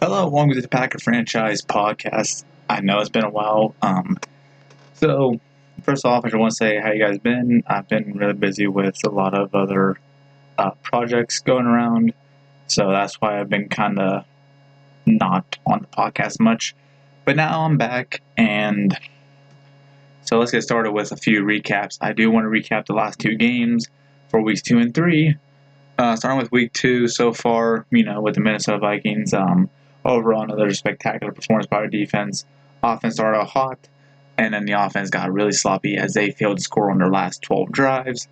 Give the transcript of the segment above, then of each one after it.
Hello, welcome to the Packer Franchise Podcast. I know it's been a while. So first off, I just want to say how you guys been. I've been really busy with a lot of other projects going around, so that's why I've been kind of not on the podcast much. But now I'm back, and so let's get started with a few recaps. I do want to recap the last two games for weeks 2 and 3. Starting with week 2 so far, with the Minnesota Vikings. Overall, another spectacular performance by our defense. Offense started out hot, and then the offense got really sloppy as they failed to score on their last 12 drives.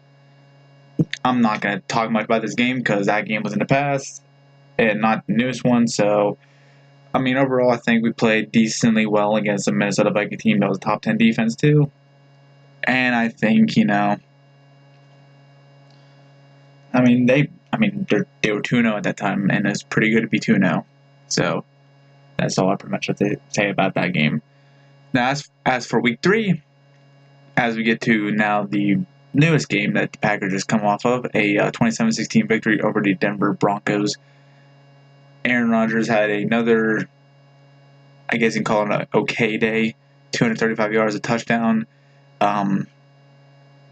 I'm not going to talk much about this game because that game was in the past and not the newest one. So, overall, I think we played decently well against the Minnesota Viking team that was a top 10 defense too. And I think, they were 2-0 at that time, and it's pretty good to be 2-0. So that's all I pretty much have to say about that game. Now, as for week 3, as we get to now the newest game that the Packers just come off of, a 27-16 victory over the Denver Broncos. Aaron Rodgers had another, I guess you can call it an okay day, 235 yards, a touchdown.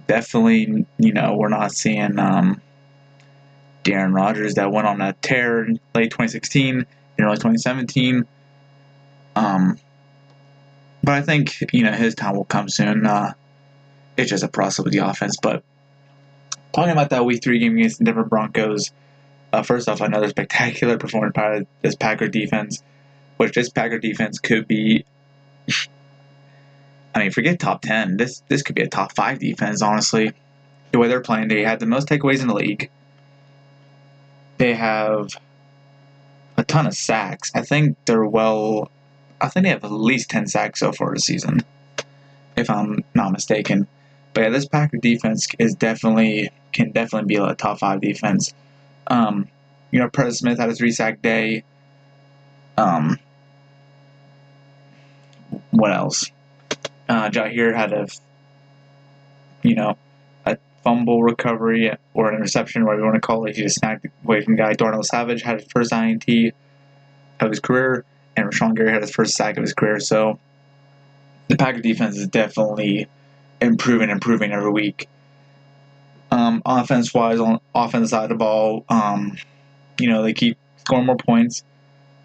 Definitely, we're not seeing Aaron Rodgers that went on a tear in late 2016 and early 2017. But I think, his time will come soon. It's just a process with the offense. But talking about that week 3 game against the Denver Broncos, first off, another spectacular performance by this Packer defense, which this Packer defense could be, forget top 10. This could be a top 5 defense, honestly. The way they're playing, they had the most takeaways in the league. They have a ton of sacks. I think they have at least 10 sacks so far this season, if I'm not mistaken. But yeah, this Packer defense can definitely be a top 5 defense. Preston Smith had a 3-sack day. What else? Jair had a fumble recovery or an interception, whatever you want to call it. He just snagged away from the guy. Darnell Savage had his first INT of his career, and Rashawn Gary had his first sack of his career. So the Packer defense is definitely improving every week. Offense-wise, on offense side of the ball, they keep scoring more points.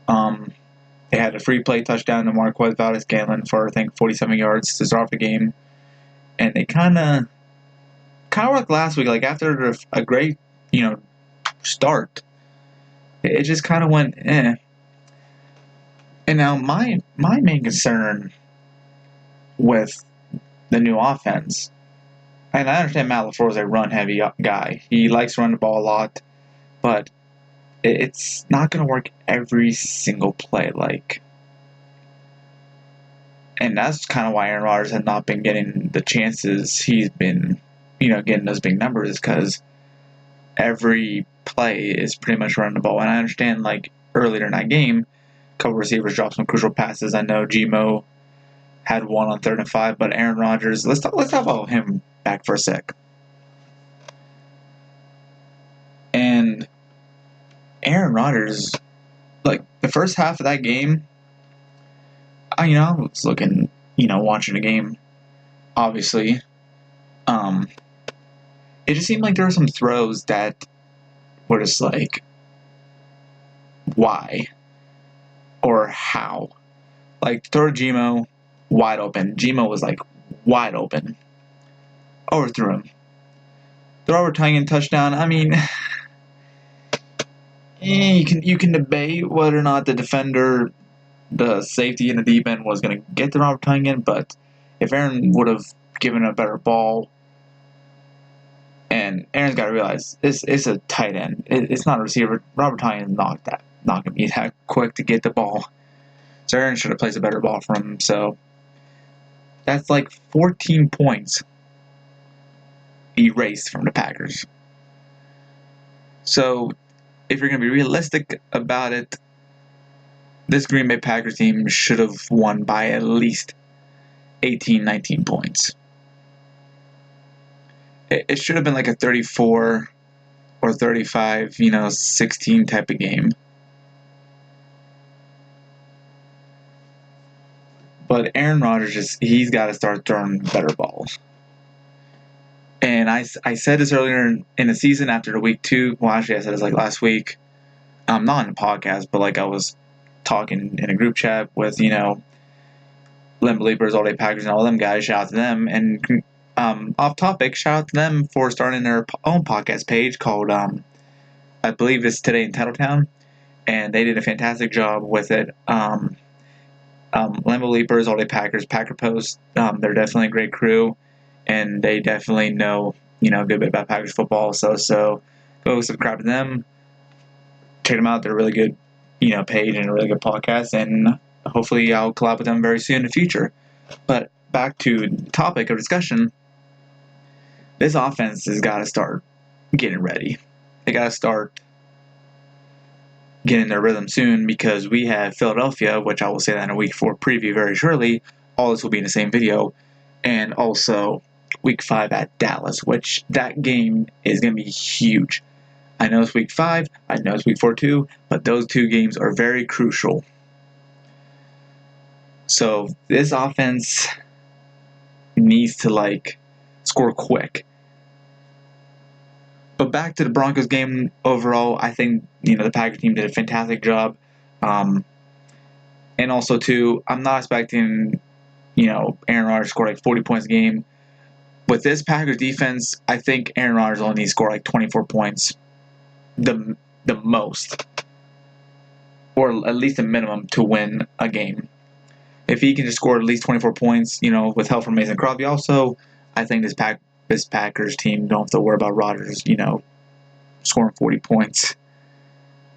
They had a free play touchdown to Marquez Valdes-Scantling for, I think, 47 yards to start off the game. And they kind of like last week, like after a great, start, it just kind of went eh. And now my main concern with the new offense, and I understand Matt LaFleur is a run-heavy guy. He likes to run the ball a lot, but it's not going to work every single play. And that's kind of why Aaron Rodgers had not been getting the chances he's been, getting those big numbers, because every play is pretty much running the ball. And I understand, earlier in that game, a couple receivers dropped some crucial passes. I know Gmo had one on 3rd and 5, but Aaron Rodgers, let's talk about him back for a sec. And Aaron Rodgers, the first half of that game, I was looking, watching the game, obviously. It just seemed like there were some throws that were just why? Or how? Throw to Gmo, wide open. Gmo was, wide open. Overthrew him. Throw a tying touchdown. You can debate whether or not the defender, the safety in the deep end, was going to get the Robert Tonyan, but if Aaron would have given a better ball, and Aaron's got to realize it's a tight end. It's not a receiver. Robert Tonyan is not going to be that quick to get the ball. So Aaron should have placed a better ball for him. So that's 14 points erased from the Packers. So if you're going to be realistic about it, this Green Bay Packers team should have won by at least 18, 19 points. It should have been a 34 or 35, 16 type of game. But Aaron Rodgers, he's got to start throwing better balls. And I said this earlier in the season after the week 2. Well, actually, I said this like last week. Not in the podcast, but like I was talking in a group chat with, Limb Leapers, All Day Packers, and all them guys. Shout out to them. And off topic, shout out to them for starting their own podcast page called, I believe it's Today in Titletown. And they did a fantastic job with it. Lambeau Leapers, All Day Packers, Packer Post, they're definitely a great crew, and they definitely know, a good bit about Packers football. So go subscribe to them. Check them out. They're a really good, page and a really good podcast, and hopefully I'll collab with them very soon in the future. But back to the topic of discussion, this offense has got to start getting ready. They got to start getting their rhythm soon because we have Philadelphia, which I will say that in a week 4 preview very shortly. All this will be in the same video. And also week 5 at Dallas, which that game is going to be huge. I know it's week 5, I know it's week 4 too, but those 2 games are very crucial. So this offense needs to score quick. But back to the Broncos game overall, I think, the Packers team did a fantastic job. And also, too, I'm not expecting, Aaron Rodgers to score 40 points a game. With this Packers defense, I think Aaron Rodgers only needs to score 24 points, the most, or at least a minimum to win a game. If he can just score at least 24 points, with help from Mason Crosby, also, I think this Packers team don't have to worry about Rodgers, scoring 40 points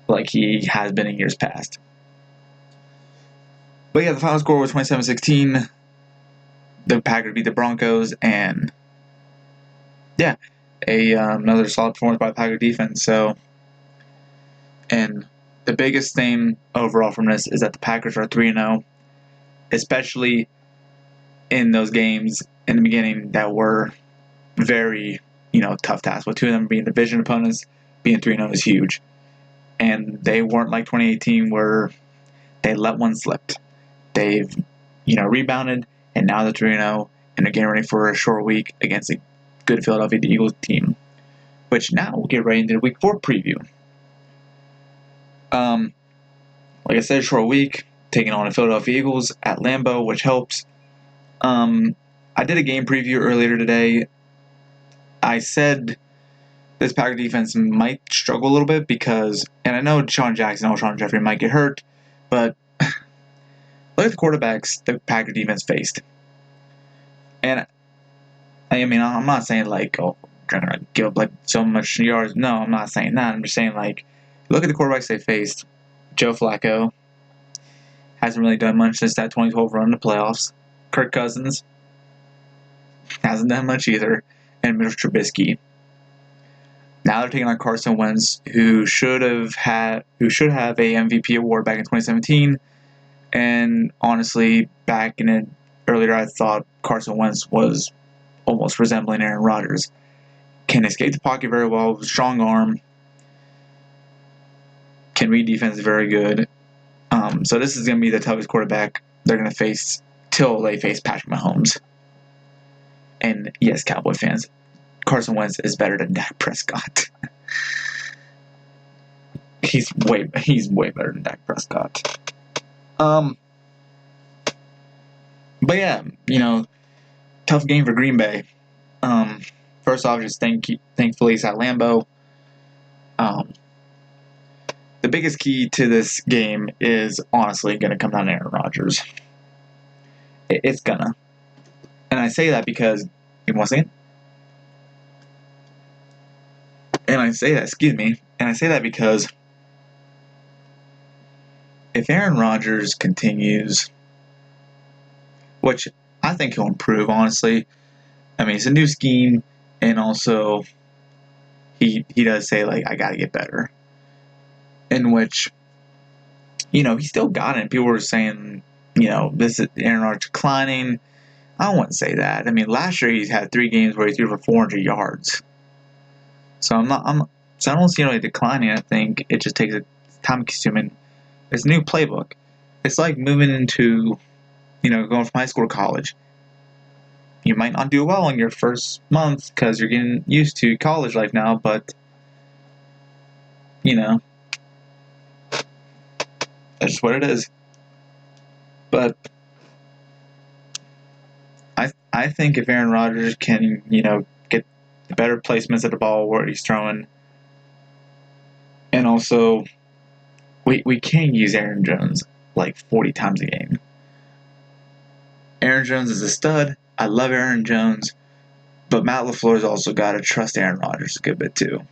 like he has been in years past. But yeah, the final score was 27-16. The Packers beat the Broncos, and yeah, another solid performance by the Packers defense. So, and the biggest thing overall from this is that the Packers are 3-0, especially in those games in the beginning that were very, tough tasks. With 2 of them being division opponents, being 3-0 is huge. And they weren't like 2018 where they let one slip. They've, rebounded, and now they're 3-0, and they're getting ready for a short week against a good Philadelphia Eagles team. Which now we'll get right into the week 4 preview. Like I said, short week, taking on the Philadelphia Eagles at Lambeau, which helps. I did a game preview earlier today. I said this Packer defense might struggle a little bit because, and I know Sean Jackson and Alshon Jeffrey might get hurt, but look at the quarterbacks the Packer defense faced. And I mean, I'm not saying trying to give up so much yards. No, I'm not saying that. I'm just saying look at the quarterbacks they faced. Joe Flacco hasn't really done much since that 2012 run in the playoffs. Kirk Cousins hasn't done much either, and Mitchell Trubisky. Now they're taking on Carson Wentz, who should have a MVP award back in 2017. And honestly, back in it earlier, I thought Carson Wentz was almost resembling Aaron Rodgers. Can escape the pocket very well, strong arm. Can read defense very good. So this is going to be the toughest quarterback they're going to face till they face Patrick Mahomes. And yes, Cowboy fans, Carson Wentz is better than Dak Prescott. He's way better than Dak Prescott. But yeah, tough game for Green Bay. First off, just thankfully it's at Lambeau. The biggest key to this game is honestly going to come down to Aaron Rodgers. It's gonna. And I say that because, give me one second. And I say that because if Aaron Rodgers continues, which I think he'll improve, honestly. I mean, it's a new scheme, and also he does say, I got to get better. In which, he still got it. People were saying, this is Aaron Rodgers declining. I wouldn't say that. I mean, last year he's had 3 games where he threw for 400 yards. So I don't see any declining. I think it just takes a time consuming. It's a new playbook. It's like moving into, going from high school to college. You might not do well in your first month because you're getting used to college life now, but, that's just what it is. But I think if Aaron Rodgers can, get better placements at the ball where he's throwing, and also we can't use Aaron Jones like 40 times a game. Aaron Jones is a stud. I love Aaron Jones. But Matt LaFleur's also got to trust Aaron Rodgers a good bit too.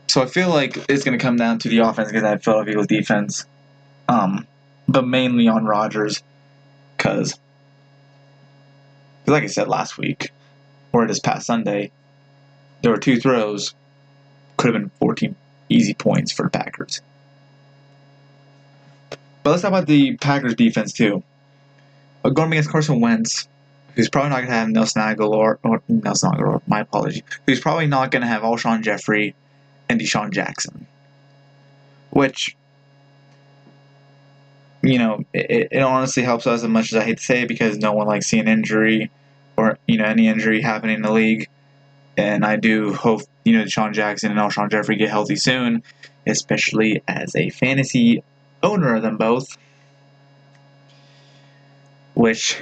So I feel like it's going to come down to the offense against that Philadelphia Eagles defense. But mainly on Rodgers. Because, like I said last week, or this past Sunday, there were 2 throws. Could have been 14 easy points for the Packers. But let's talk about the Packers defense too. Going against Carson Wentz, who's probably not going to have Nelson Aguilar, my apology, who's probably not going to have Alshon Jeffrey and Deshaun Jackson. Which, it honestly helps us as much as I hate to say it, because no one likes seeing injury or, any injury happening in the league. And I do hope, Deshaun Jackson and Alshon Jeffrey get healthy soon, especially as a fantasy owner of them both. Which,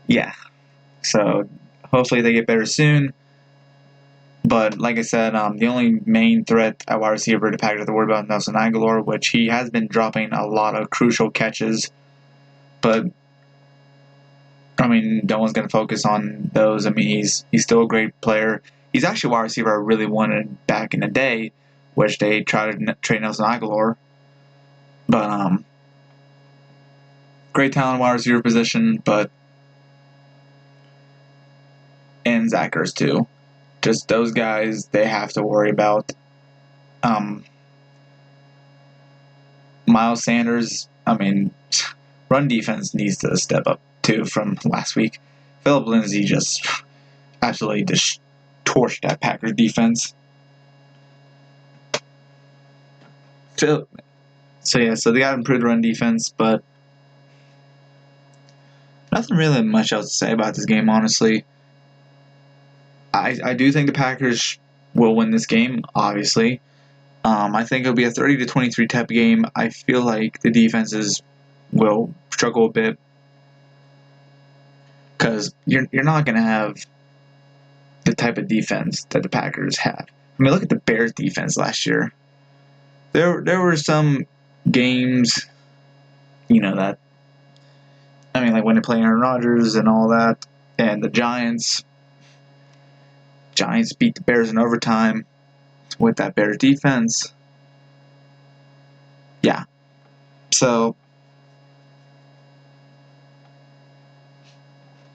yeah. So, hopefully they get better soon. But, like I said, the only main threat at wide receiver the Packers have to worry about is Nelson Aguilar, which he has been dropping a lot of crucial catches. But, no one's going to focus on those. He's still a great player. He's actually a wide receiver I really wanted back in the day, which they tried to trade Nelson Aguilar. But, great talent wide receiver position, and Zach Ertz too. Just those guys they have to worry about. Miles Sanders, run defense needs to step up too from last week. Philip Lindsay just absolutely just torched that Packers defense. So they got to improve the run defense, but nothing really much else to say about this game, honestly. I do think the Packers will win this game, obviously. I think it'll be a 30-23 type of game. I feel like the defenses will struggle a bit because you're not going to have the type of defense that the Packers have. Look at the Bears defense last year. There were some games, that like when they play Aaron Rodgers and all that, and the Giants beat the Bears in overtime with that Bears defense. Yeah. So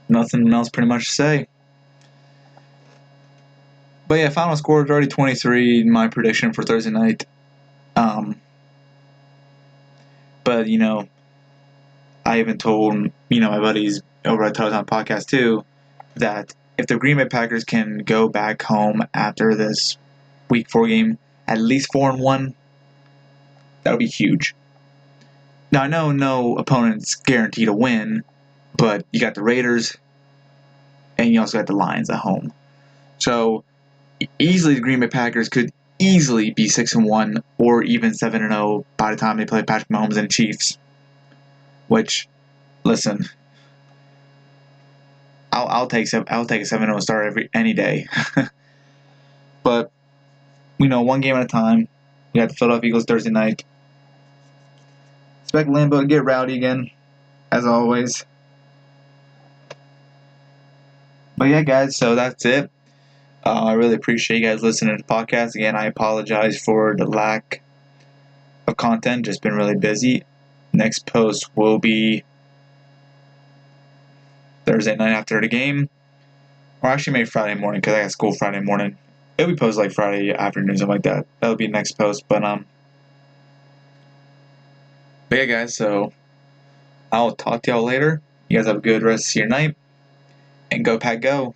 nothing else pretty much to say. But yeah, final score is already 23. My prediction for Thursday night. But I even told my buddies over at Total Time Podcast too that if the Green Bay Packers can go back home after this Week 4 game at least 4-1, that would be huge. Now I know no opponent's guaranteed to win, but you got the Raiders, and you also got the Lions at home. So easily the Green Bay Packers could easily be 6-1 or even 7-0 by the time they play Patrick Mahomes and the Chiefs. Which, listen, I'll take a 7-0 start any day. But one game at a time. We got the Philadelphia Eagles Thursday night. Expect Lambeau to get rowdy again, as always. But yeah, guys, so that's it. I really appreciate you guys listening to the podcast. Again, I apologize for the lack of content. Just been really busy. Next post will be Thursday night after the game. Or actually maybe Friday morning, because I got school Friday morning. It'll be posted like Friday afternoon, something like that. That'll be the next post. But yeah, guys, so I'll talk to y'all later. You guys have a good rest of your night. And go Pack Go.